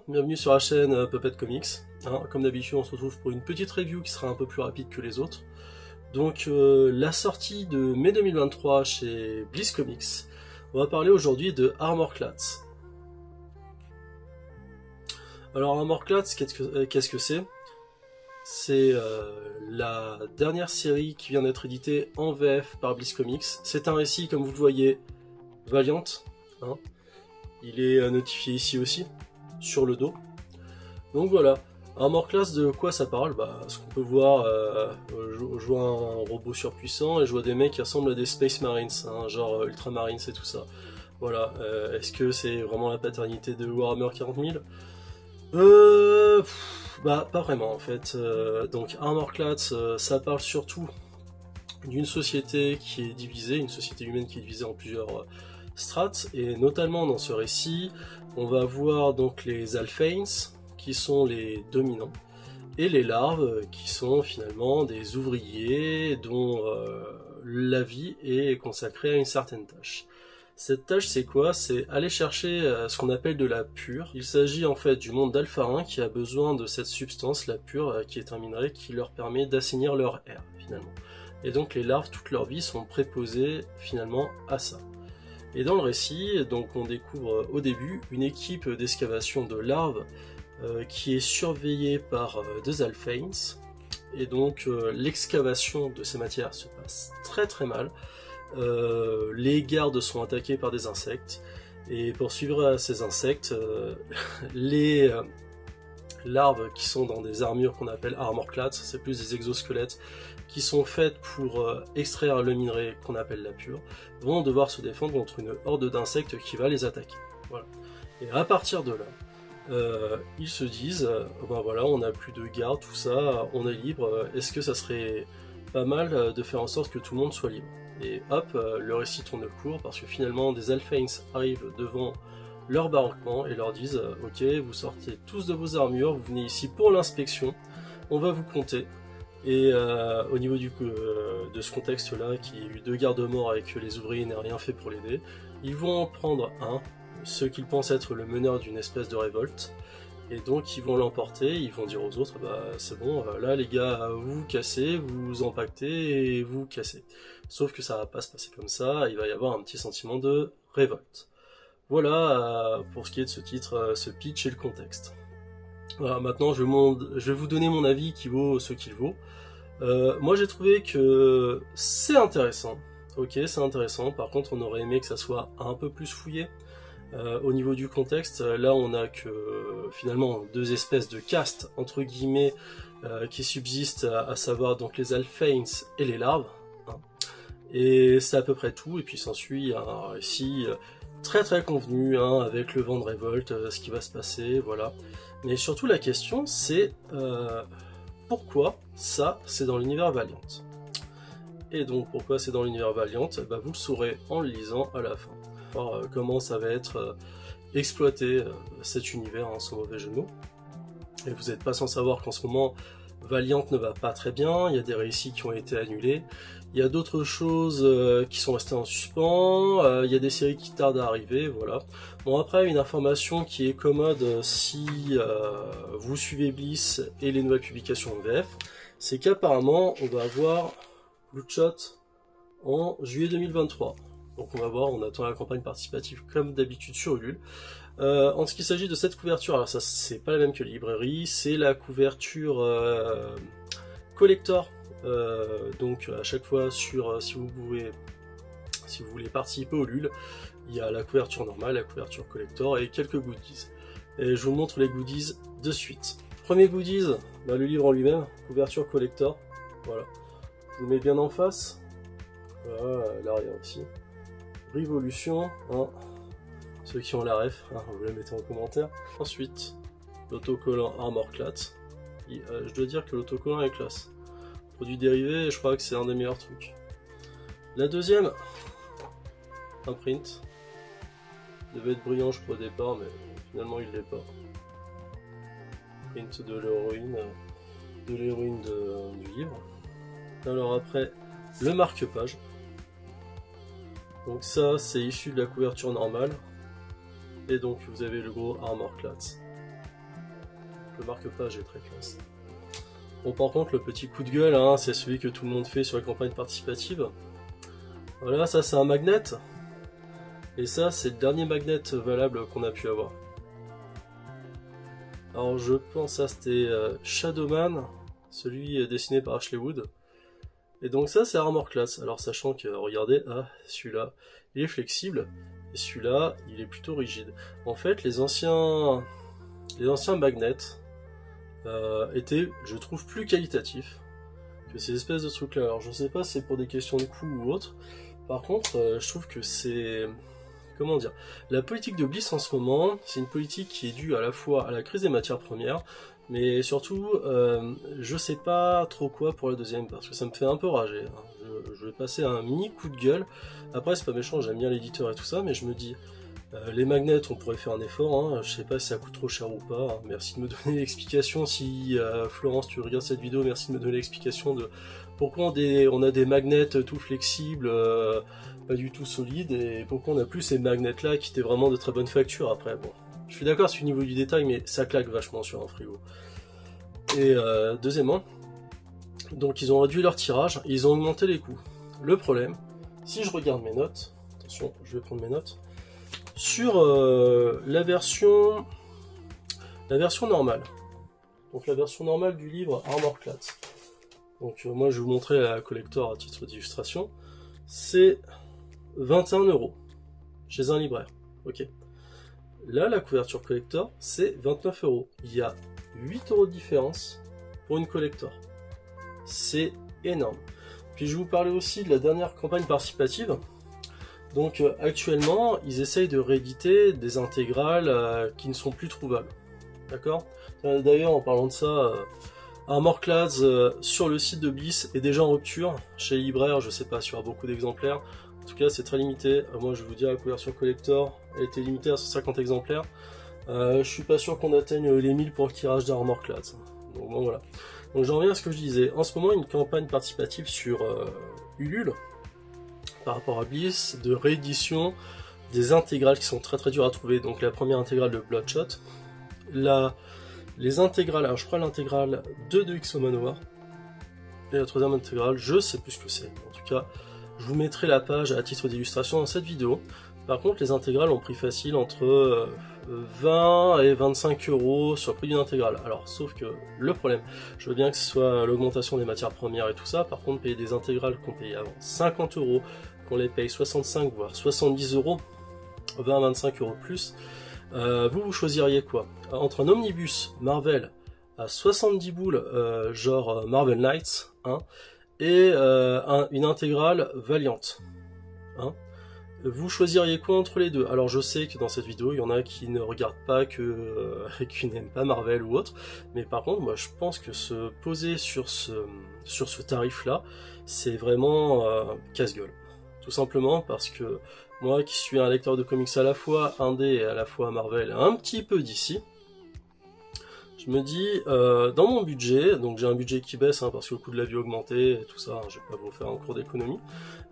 bienvenue sur la chaîne Puppet Comics. Comme d'habitude, on se retrouve pour une petite review qui sera un peu plus rapide que les autres. Donc la sortie de mai 2023 chez Bliss Comics. On va parler aujourd'hui de Armorclad. Alors Armorclad, qu'est-ce que c'est? C'est la dernière série qui vient d'être éditée en VF par Bliss Comics. C'est un récit, comme vous le voyez, Valiant. Il est notifié ici aussi, sur le dos. Donc voilà, Armorclad, de quoi ça parle? Ce qu'on peut voir, je vois un robot surpuissant et je vois des mecs qui ressemblent à des Space Marines, genre Ultramarines et tout ça. Voilà, est-ce que c'est vraiment la paternité de Warhammer 40 000? Pas vraiment en fait. Donc Armorclad, ça parle surtout d'une société qui est divisée, une société humaine qui est divisée en plusieurs strates, et notamment dans ce récit, on va voir donc les Alphains, qui sont les dominants, et les larves, qui sont finalement des ouvriers dont la vie est consacrée à une certaine tâche. Cette tâche, c'est quoi? C'est aller chercher ce qu'on appelle de la pure. Il s'agit en fait du monde d'Alpharin qui a besoin de cette substance, la pure, qui est un minerai qui leur permet d'assainir leur air, finalement. Et donc les larves, toute leur vie, sont préposées finalement à ça. Et dans le récit, donc on découvre au début une équipe d'excavation de larves qui est surveillée par deux Alphains. Et donc l'excavation de ces matières se passe très mal. Les gardes sont attaqués par des insectes. Et pour suivre ces insectes, les larves qui sont dans des armures qu'on appelle Armorclad, c'est plus des exosquelettes qui sont faites pour extraire le minerai qu'on appelle la pure, vont devoir se défendre contre une horde d'insectes qui va les attaquer. Voilà. Et à partir de là, ils se disent, voilà, on n'a plus de garde, tout ça, on est libre, est-ce que ça serait pas mal de faire en sorte que tout le monde soit libre? Et hop, le récit tourne court, parce que finalement des Alphains arrivent devant leur baraquement et leur disent ok, vous sortez tous de vos armures, vous venez ici pour l'inspection, on va vous compter. Et au niveau de ce contexte-là, qui a eu deux gardes morts et que les ouvriers n'aient rien fait pour l'aider, ils vont en prendre un, ce qu'ils pensent être le meneur d'une espèce de révolte, et donc ils vont l'emporter, ils vont dire aux autres, c'est bon, là les gars, vous cassez, vous empaquetez et vous cassez. Sauf que ça va pas se passer comme ça, il va y avoir un petit sentiment de révolte. Voilà pour ce qui est de ce titre, ce pitch et le contexte. Voilà, maintenant je vais vous donner mon avis qui vaut ce qu'il vaut. Moi j'ai trouvé que c'est intéressant, ok, c'est intéressant, par contre on aurait aimé que ça soit un peu plus fouillé. Au niveau du contexte, là on a que finalement deux espèces de castes entre guillemets qui subsistent, à savoir donc les Alphains et les larves. Et c'est à peu près tout, et puis s'ensuit un récit très convenu, avec le vent de révolte, ce qui va se passer, voilà. Mais surtout la question c'est pourquoi ça c'est dans l'univers Valiant? Et donc pourquoi c'est dans l'univers Valiant? Vous le saurez en le lisant à la fin. Alors, comment ça va être exploité cet univers, sans mauvais jeu de mots. Et vous n'êtes pas sans savoir qu'en ce moment Valiant ne va pas très bien, il y a des récits qui ont été annulés, il y a d'autres choses qui sont restées en suspens, il y a des séries qui tardent à arriver, voilà. Bon, après, une information qui est commode si vous suivez Bliss et les nouvelles publications en VF, c'est qu'apparemment on va avoir Bloodshot en juillet 2023. Donc on va voir, on attend la campagne participative comme d'habitude sur Ulule. En ce qui s'agit de cette couverture, alors ça c'est pas la même que la librairie, c'est la couverture collector. Donc à chaque fois sur si vous voulez participer au Ulule, il y a la couverture normale, la couverture collector et quelques goodies. Et je vous montre les goodies de suite. Premier goodies, le livre en lui-même, couverture collector. Voilà. Je vous le mets bien en face. Voilà, l'arrière aussi. Révolution, ceux qui ont la ref, vous la mettez en commentaire. Ensuite, l'autocollant Armorclad. Je dois dire que l'autocollant est classe. Produit dérivé, je crois que c'est un des meilleurs trucs. La deuxième, un print. Il devait être brillant, je crois, au départ, mais finalement il l'est pas. Print de l'héroïne du livre. Alors après, le marque-page. Donc ça, c'est issu de la couverture normale. Et donc vous avez le gros Armorclad. Le marque-page est très classe. Bon, par contre, le petit coup de gueule, hein, c'est celui que tout le monde fait sur les campagnes participatives. Voilà, ça c'est un magnet. Et ça, c'est le dernier magnet valable qu'on a pu avoir. Alors je pense que ça c'était Shadowman, celui dessiné par Ashley Wood. Et donc ça c'est Armor Class. Alors sachant que, regardez, celui-là, il est flexible, et celui-là, il est plutôt rigide. En fait, les anciens magnets étaient, je trouve, plus qualitatifs que ces espèces de trucs-là. Alors je sais pas si c'est pour des questions de coût ou autre. Par contre, je trouve que c'est... Comment dire? La politique de Bliss en ce moment, c'est une politique qui est due à la fois à la crise des matières premières, mais surtout, je sais pas trop quoi pour la deuxième, parce que ça me fait un peu rager. Hein. Je vais passer un mini coup de gueule. Après, c'est pas méchant, j'aime bien l'éditeur et tout ça, mais je me dis, les magnets, on pourrait faire un effort, hein. Je sais pas si ça coûte trop cher ou pas. Hein. Merci de me donner l'explication. Si Florence, tu regardes cette vidéo, merci de me donner l'explication de pourquoi on a des magnets tout flexibles, pas du tout solides, et pourquoi on a plus ces magnets là qui étaient vraiment de très bonne facture. Après, bon, je suis d'accord sur le niveau du détail, mais ça claque vachement sur un frigo. Et deuxièmement, donc ils ont réduit leur tirage, et ils ont augmenté les coûts. Le problème, si je regarde mes notes, attention, je vais prendre mes notes, sur la version normale, donc la version normale du livre Armor Class. Donc moi je vais vous montrer la collector à titre d'illustration, c'est 21 € chez un libraire. Ok. Là la couverture collector c'est 29 €. Il y a 8 € de différence pour une collector. C'est énorme. Puis je vais vous parler aussi de la dernière campagne participative. Donc actuellement ils essayent de rééditer des intégrales qui ne sont plus trouvables. D'accord. D'ailleurs en parlant de ça, Armor Class sur le site de Bliss est déjà en rupture. Chez les libraires, je sais pas s'il y aura beaucoup d'exemplaires. En tout cas, c'est très limité. Moi, je vais vous dire, la couverture collector, elle était limitée à 150 exemplaires. Je suis pas sûr qu'on atteigne les 1000 pour le tirage d'Armor Class. Donc bon, voilà. Donc j'en reviens à ce que je disais. En ce moment, il y a une campagne participative sur Ulule, par rapport à Bliss, de réédition des intégrales qui sont très très dures à trouver. Donc la première intégrale de Bloodshot, les intégrales, alors je crois l'intégrale 2 de X-Manowar, et la troisième intégrale, je sais plus ce que c'est. En tout cas, je vous mettrai la page à titre d'illustration dans cette vidéo. Par contre, les intégrales ont pris facile entre 20 et 25 € sur le prix d'une intégrale. Alors, sauf que le problème, je veux bien que ce soit l'augmentation des matières premières et tout ça, par contre, payer des intégrales qu'on payait avant 50 €, qu'on les paye 65 voire 70 €, 20 à 25 € de plus, vous choisiriez quoi? Entre un omnibus Marvel à 70 boules, genre Marvel Knights, hein, et une intégrale Valiant, hein, vous choisiriez quoi entre les deux? Alors je sais que dans cette vidéo, il y en a qui ne regardent pas, qui n'aiment pas Marvel ou autre, mais par contre, moi je pense que se poser sur ce tarif-là, c'est vraiment casse-gueule. Tout simplement parce que moi qui suis un lecteur de comics à la fois indé et à la fois Marvel, un petit peu d'ici, je me dis, dans mon budget, donc j'ai un budget qui baisse parce que le coût de la vie a augmenté et tout ça, hein, je vais pas vous faire un cours d'économie,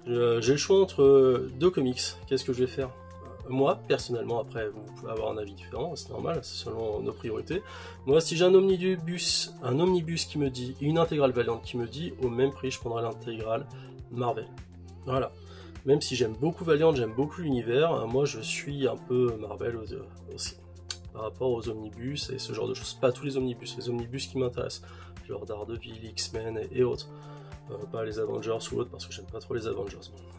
j'ai le choix entre deux comics. Qu'est-ce que je vais faire? Moi, personnellement, après vous pouvez avoir un avis différent, c'est normal, c'est selon nos priorités. Moi, si j'ai un omnibus qui me dit, une intégrale Valiant qui me dit, au même prix, je prendrai l'intégrale Marvel. Voilà. Même si j'aime beaucoup Valiant, j'aime beaucoup l'univers, moi je suis un peu Marvel aussi. Par rapport aux omnibus et ce genre de choses. Pas tous les omnibus qui m'intéressent. Genre Daredevil, X-Men et autres. Pas les Avengers ou autres parce que j'aime pas trop les Avengers.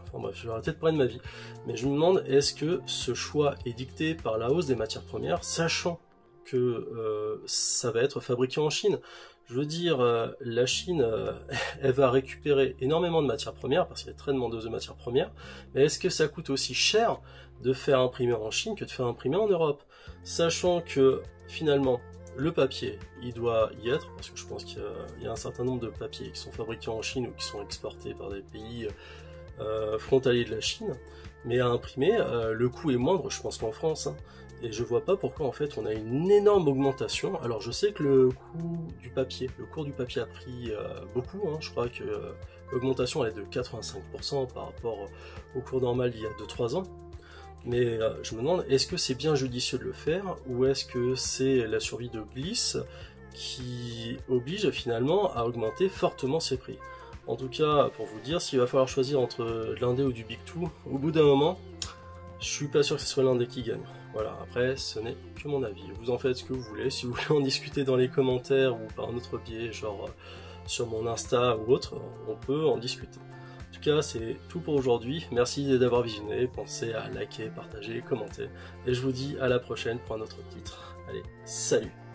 Enfin bref, je vais arrêter de parler de ma vie. Mais je me demande, est-ce que ce choix est dicté par la hausse des matières premières, sachant que ça va être fabriqué en Chine? Je veux dire, la Chine, elle va récupérer énormément de matières premières, parce qu'elle est très demandeuse de matières premières, mais est-ce que ça coûte aussi cher de faire imprimer en Chine que de faire imprimer en Europe? Sachant que, finalement, le papier, il doit y être, parce que je pense qu'il y a un certain nombre de papiers qui sont fabriqués en Chine ou qui sont exportés par des pays frontaliers de la Chine, mais à imprimer, le coût est moindre, je pense qu'en France, hein. Et je vois pas pourquoi en fait on a une énorme augmentation. Alors je sais que le cours du papier a pris beaucoup, hein. Je crois que l'augmentation est de 85% par rapport au cours normal il y a 2-3 ans. Mais je me demande, est-ce que c'est bien judicieux de le faire, ou est-ce que c'est la survie de Bliss qui oblige finalement à augmenter fortement ses prix. En tout cas, pour vous dire, s'il va falloir choisir entre l'indé ou du Big Two, au bout d'un moment, je suis pas sûr que ce soit l'indé qui gagne. Voilà, après, ce n'est que mon avis. Vous en faites ce que vous voulez. Si vous voulez en discuter dans les commentaires ou par un autre biais, genre sur mon Insta ou autre, on peut en discuter. En tout cas, c'est tout pour aujourd'hui. Merci d'avoir visionné. Pensez à liker, partager, commenter. Et je vous dis à la prochaine pour un autre titre. Allez, salut!